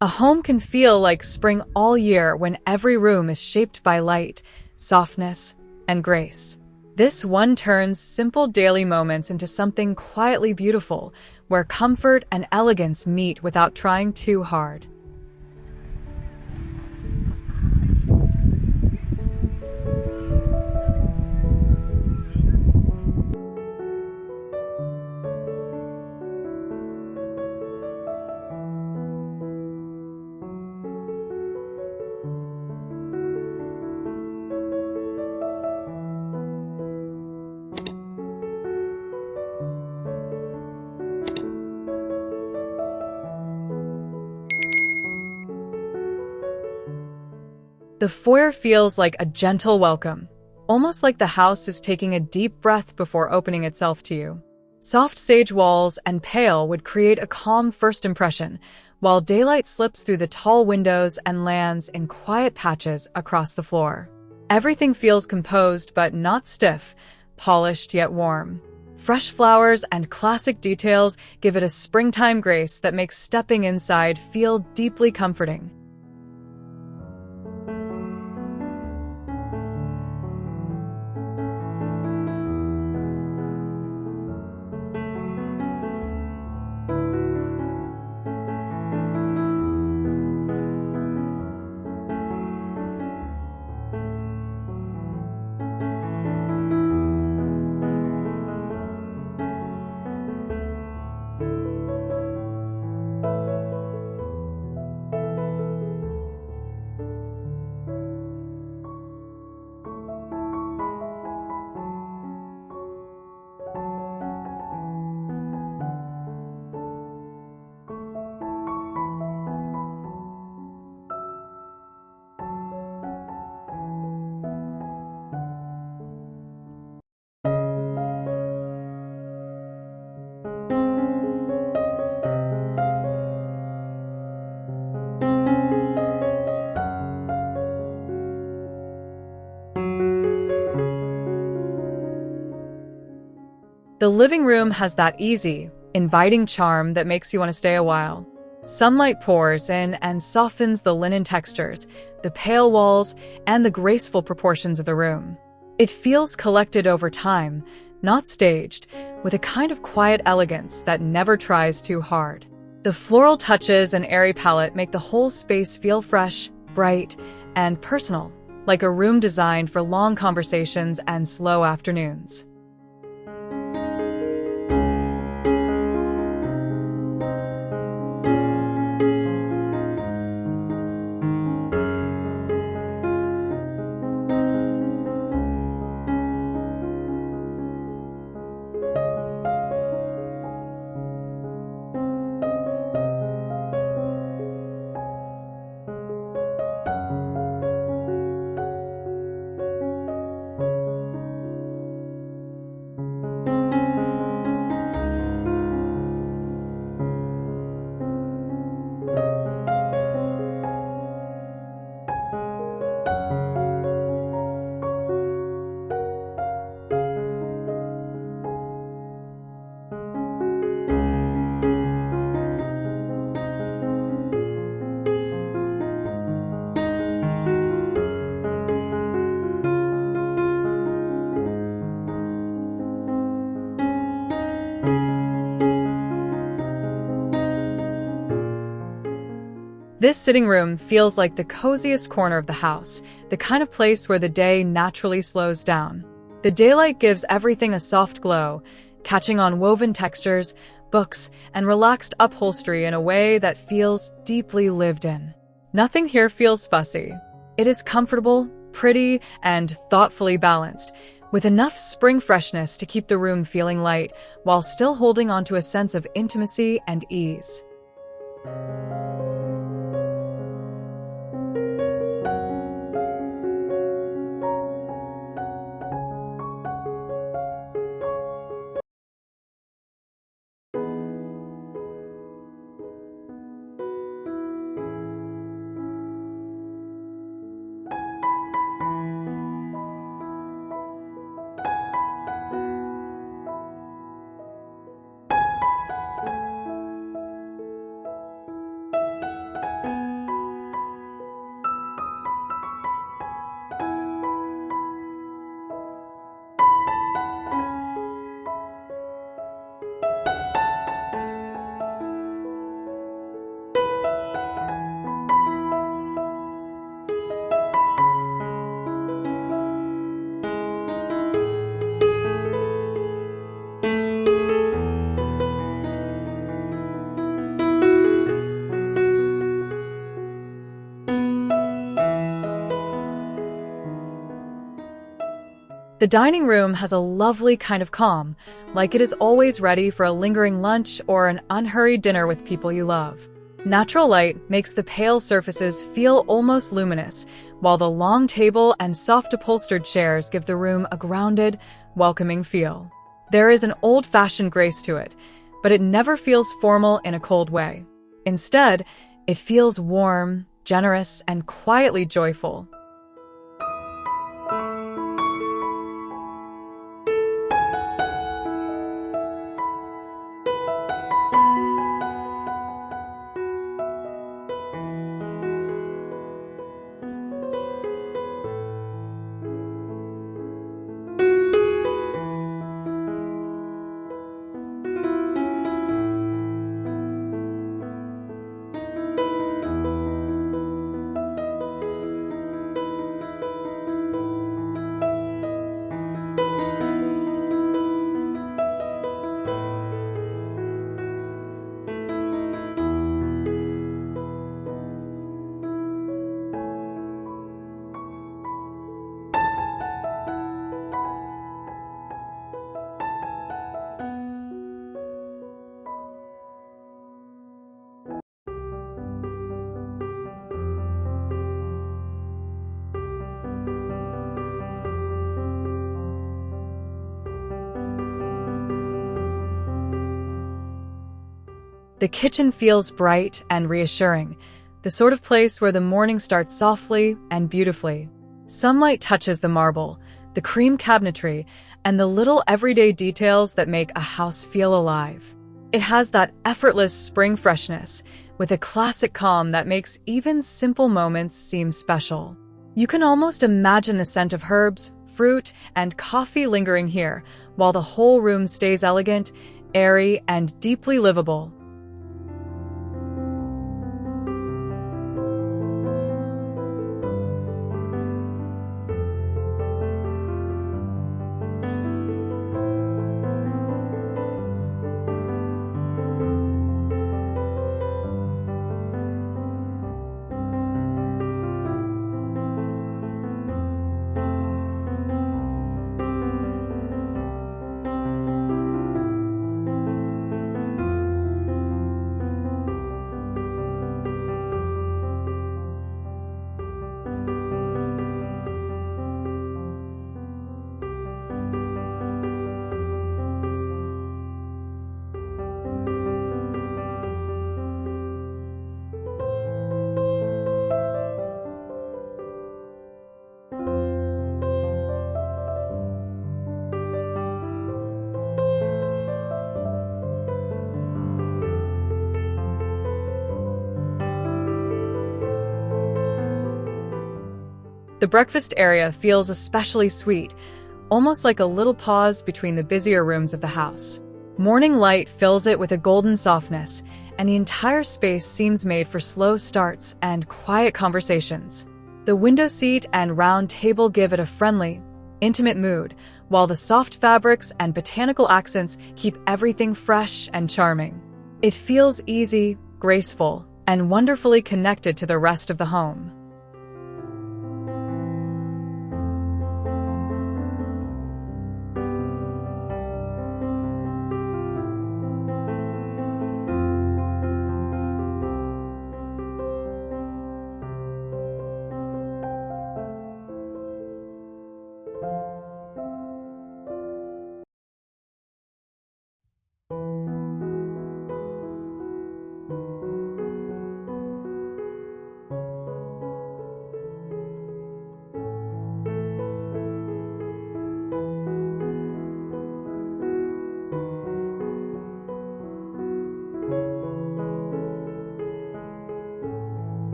A home can feel like spring all year when every room is shaped by light, softness, and grace. This one turns simple daily moments into something quietly beautiful, where comfort and elegance meet without trying too hard. The foyer feels like a gentle welcome, almost like the house is taking a deep breath before opening itself to you. Soft sage walls and pale would create a calm first impression, while daylight slips through the tall windows and lands in quiet patches across the floor. Everything feels composed but not stiff, polished yet warm. Fresh flowers and classic details give it a springtime grace that makes stepping inside feel deeply comforting. The living room has that easy, inviting charm that makes you want to stay a while. Sunlight pours in and softens the linen textures, the pale walls, and the graceful proportions of the room. It feels collected over time, not staged, with a kind of quiet elegance that never tries too hard. The floral touches and airy palette make the whole space feel fresh, bright, and personal, like a room designed for long conversations and slow afternoons. This sitting room feels like the coziest corner of the house, the kind of place where the day naturally slows down. The daylight gives everything a soft glow, catching on woven textures, books, and relaxed upholstery in a way that feels deeply lived in. Nothing here feels fussy. It is comfortable, pretty, and thoughtfully balanced, with enough spring freshness to keep the room feeling light while still holding onto a sense of intimacy and ease. The dining room has a lovely kind of calm, like it is always ready for a lingering lunch or an unhurried dinner with people you love. Natural light makes the pale surfaces feel almost luminous, while the long table and soft upholstered chairs give the room a grounded, welcoming feel. There is an old-fashioned grace to it, but it never feels formal in a cold way. Instead, it feels warm, generous, and quietly joyful. The kitchen feels bright and reassuring, the sort of place where the morning starts softly and beautifully. Sunlight touches the marble, the cream cabinetry, and the little everyday details that make a house feel alive. It has that effortless spring freshness, with a classic calm that makes even simple moments seem special. You can almost imagine the scent of herbs, fruit, and coffee lingering here, while the whole room stays elegant, airy, and deeply livable. The breakfast area feels especially sweet, almost like a little pause between the busier rooms of the house. Morning light fills it with a golden softness, and the entire space seems made for slow starts and quiet conversations. The window seat and round table give it a friendly, intimate mood, while the soft fabrics and botanical accents keep everything fresh and charming. It feels easy, graceful, and wonderfully connected to the rest of the home.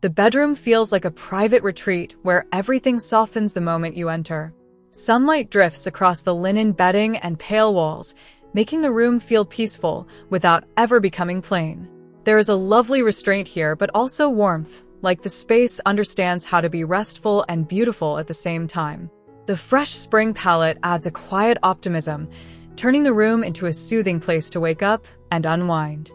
The bedroom feels like a private retreat where everything softens the moment you enter. Sunlight drifts across the linen bedding and pale walls, making the room feel peaceful without ever becoming plain. There is a lovely restraint here, but also warmth, like the space understands how to be restful and beautiful at the same time. The fresh spring palette adds a quiet optimism, turning the room into a soothing place to wake up and unwind.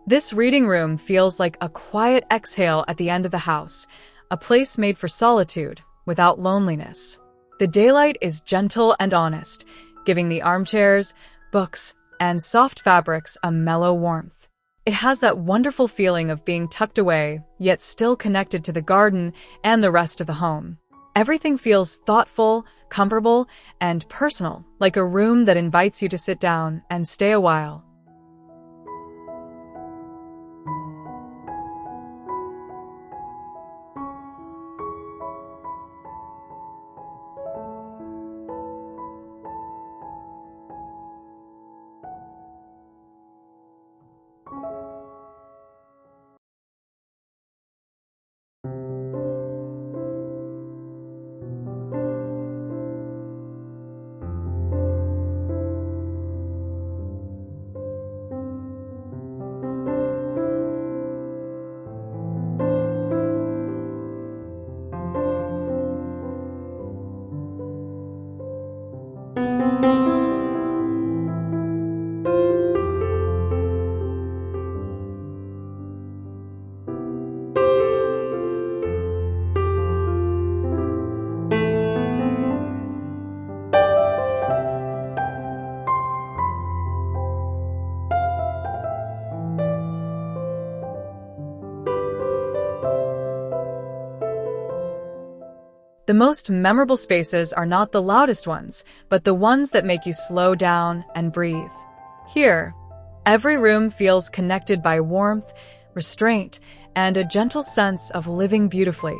This reading room feels like a quiet exhale at the end of the house, a place made for solitude without loneliness. The daylight is gentle and honest, giving the armchairs, books, and soft fabrics a mellow warmth. It has that wonderful feeling of being tucked away, yet still connected to the garden and the rest of the home. Everything feels thoughtful, comfortable, and personal, like a room that invites you to sit down and stay a while. The most memorable spaces are not the loudest ones, but the ones that make you slow down and breathe. Here, every room feels connected by warmth, restraint, and a gentle sense of living beautifully.